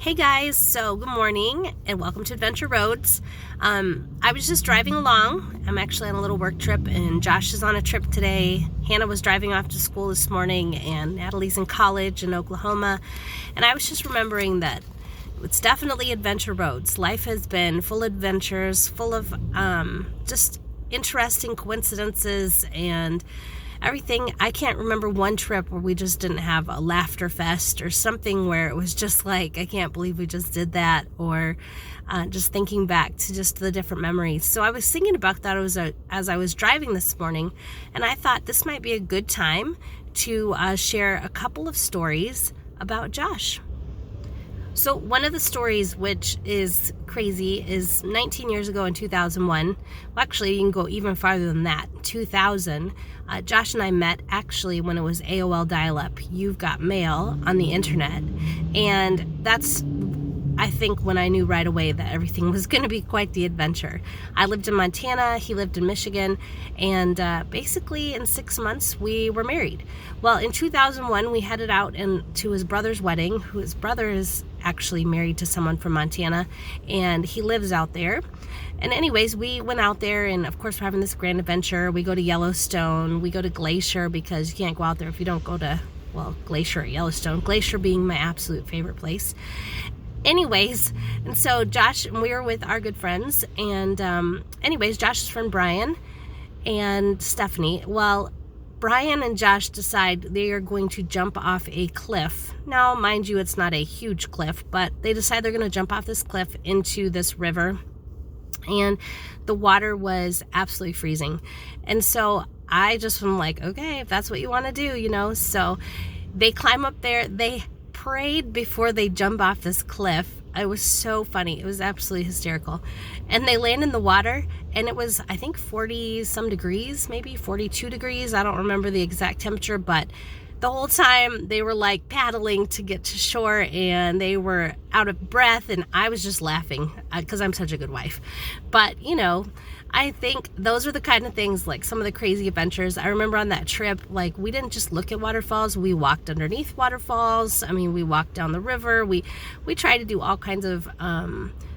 Hey guys, so good morning and welcome to Adventure Roads. I was just driving along. I'm actually on a little work trip and Josh is on a trip today. Hannah was driving off to school this morning and Natalie's in college in Oklahoma. And I was just remembering that it's definitely Adventure Roads. Life has been full of adventures, full of just interesting coincidences and everything. I can't remember one trip where we just didn't have a laughter fest or something where it was just like, I can't believe we just did that, or just thinking back to just the different memories. So I was thinking about that as I was driving this morning, and I thought this might be a good time to share a couple of stories about Josh. So one of the stories, which is crazy, is 19 years ago in 2001. Well, actually, you can go even farther than that. 2000, Josh and I met actually when it was AOL dial-up. You've got mail on the internet. And that's, I think, when I knew right away that everything was going to be quite the adventure. I lived in Montana, he lived in Michigan, and basically in 6 months we were married. Well, in 2001 we headed out to his brother's wedding, who his brother is actually married to someone from Montana, and he lives out there. And anyways, we went out there, and of course we're having this grand adventure. We go to Yellowstone, we go to Glacier, because you can't go out there if you don't go to, well, Glacier or Yellowstone. Glacier being my absolute favorite place. Anyways, and so Josh, and we were with our good friends, and anyways, Josh's friend Brian and Stephanie. Well, Brian and Josh decide they are going to jump off a cliff. Now, mind you, it's not a huge cliff, but they decide they're going to jump off this cliff into this river, and the water was absolutely freezing. And so I just am like, okay, if that's what you want to do, so they climb up there. They prayed before they jump off this cliff. It was so funny. It was absolutely hysterical. And they land in the water, and it was, I think, 40 some degrees, maybe 42 degrees. I don't remember the exact temperature, but the whole time they were like paddling to get to shore, and they were out of breath, and I was just laughing because I'm such a good wife. But, I think those are the kind of things, like some of the crazy adventures. I remember on that trip, like, we didn't just look at waterfalls. We walked underneath waterfalls. I mean, we walked down the river. We tried to do all kinds of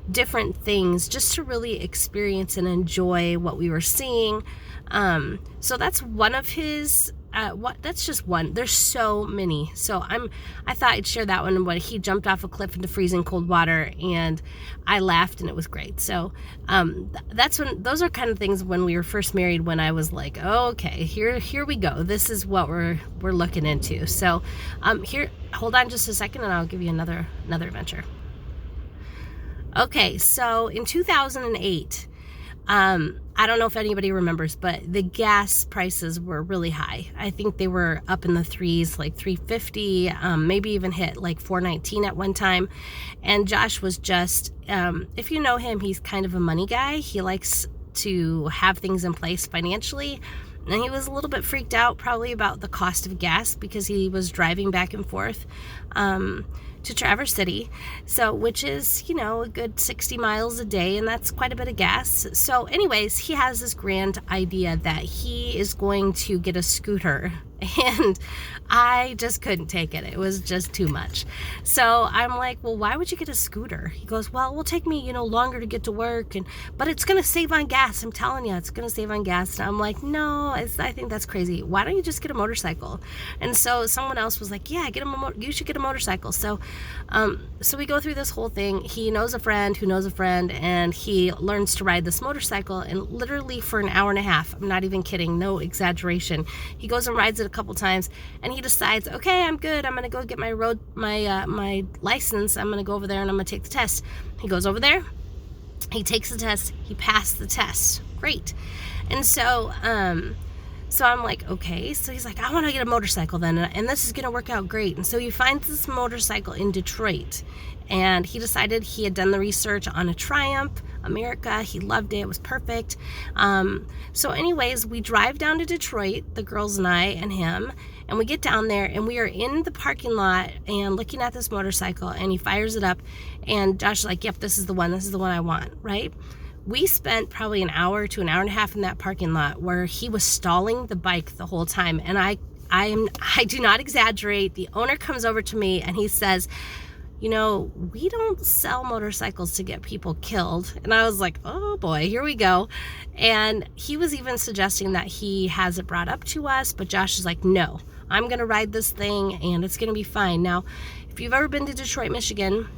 different things just to really experience and enjoy what we were seeing. So that's one of his... that's just one. There's so many. So I thought I'd share that one when he jumped off a cliff into freezing cold water, and I laughed, and it was great. So those are kind of things when we were first married, when I was like, oh, okay, here we go. This is what we're looking into. So here, hold on just a second, and I'll give you another adventure. Okay, so in 2008, I don't know if anybody remembers, but the gas prices were really high. I think they were up in the threes, like $3.50, maybe even hit like $4.19 at one time. And Josh was just, if you know him, he's kind of a money guy. He likes to have things in place financially. And he was a little bit freaked out probably about the cost of gas, because he was driving back and forth to Traverse City, so which is, a good 60 miles a day, and that's quite a bit of gas. So anyways, he has this grand idea that he is going to get a scooter, and I just couldn't take it. It was just too much. So I'm like, well, why would you get a scooter? He goes, well, it will take me, longer to get to work, but it's going to save on gas. I'm telling you, it's going to save on gas. And I'm like, no, I think that's crazy. Why don't you just get a motorcycle? And so someone else was like, yeah, you should get a motorcycle. So we go through this whole thing. He knows a friend who knows a friend, and he learns to ride this motorcycle, and literally for an hour and a half, I'm not even kidding, no exaggeration, he goes and rides it a couple times, and he decides, okay, I'm good, I'm going to go get my license, I'm going to go over there and I'm going to take the test. He goes over there, he takes the test, he passed the test, great. And so I'm like, okay. So he's like, I want to get a motorcycle then, and this is going to work out great. And so he finds this motorcycle in Detroit, and he decided he had done the research on a Triumph America. He loved it. It was perfect. So anyways, we drive down to Detroit, the girls and I and him, and we get down there, and we are in the parking lot and looking at this motorcycle, and he fires it up, and Josh is like, yep, this is the one I want, right? We spent probably an hour to an hour and a half in that parking lot where he was stalling the bike the whole time. And I do not exaggerate. The owner comes over to me and he says, you know, we don't sell motorcycles to get people killed. And I was like, oh boy, here we go. And he was even suggesting that he has it brought up to us, but Josh is like, no, I'm going to ride this thing and it's going to be fine. Now, if you've ever been to Detroit, Michigan,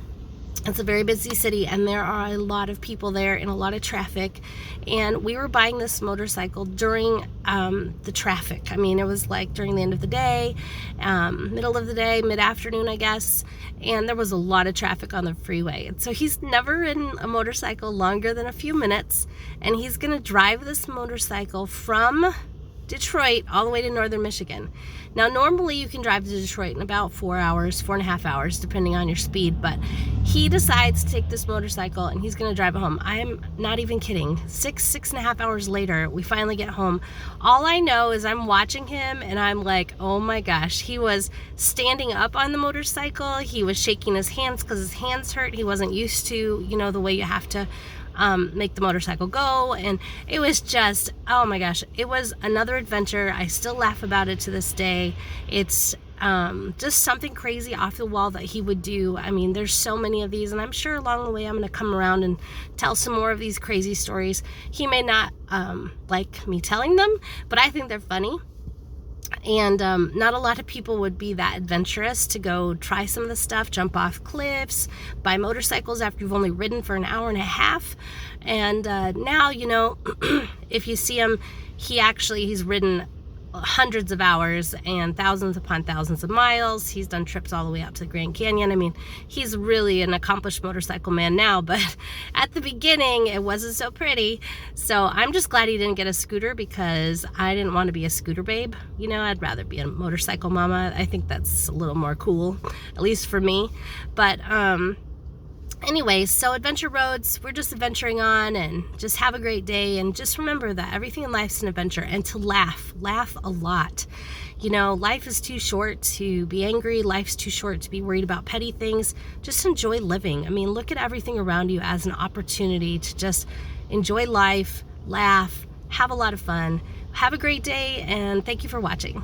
it's a very busy city and there are a lot of people there and a lot of traffic. And we were buying this motorcycle during the traffic. I mean, it was like during the end of the day, middle of the day, mid-afternoon, I guess. And there was a lot of traffic on the freeway. And so he's never ridden a motorcycle longer than a few minutes. And he's going to drive this motorcycle from Detroit all the way to northern Michigan. Now, normally you can drive to Detroit in about 4 hours, 4.5 hours, depending on your speed, but he decides to take this motorcycle and he's going to drive it home. I am not even kidding. 6.5 hours later, we finally get home. All I know is I'm watching him and I'm like, oh my gosh, he was standing up on the motorcycle. He was shaking his hands because his hands hurt. He wasn't used to, you know, the way you have to make the motorcycle go. And it was just, oh my gosh, it was another adventure. I still laugh about it to this day. It's just something crazy off the wall that he would do. I mean, there's so many of these, and I'm sure along the way I'm going to come around and tell some more of these crazy stories. He may not like me telling them, but I think they're funny. And not a lot of people would be that adventurous to go try some of the stuff, jump off cliffs, buy motorcycles after you've only ridden for an hour and a half. And now, you know, if you see him, he's ridden hundreds of hours and thousands upon thousands of miles. He's done trips all the way out to the Grand Canyon. I mean, he's really an accomplished motorcycle man now, but at the beginning it wasn't so pretty. So I'm just glad he didn't get a scooter, because I didn't want to be a scooter babe. You know, I'd rather be a motorcycle mama. I think that's a little more cool, at least for me. But anyways, so Adventure Roads, we're just adventuring on, and just have a great day. And just remember that everything in life's an adventure, and to laugh a lot. You know, life is too short to be angry. Life's too short to be worried about petty things. Just enjoy living. I mean, look at everything around you as an opportunity to just enjoy life, laugh, have a lot of fun. Have a great day, and thank you for watching.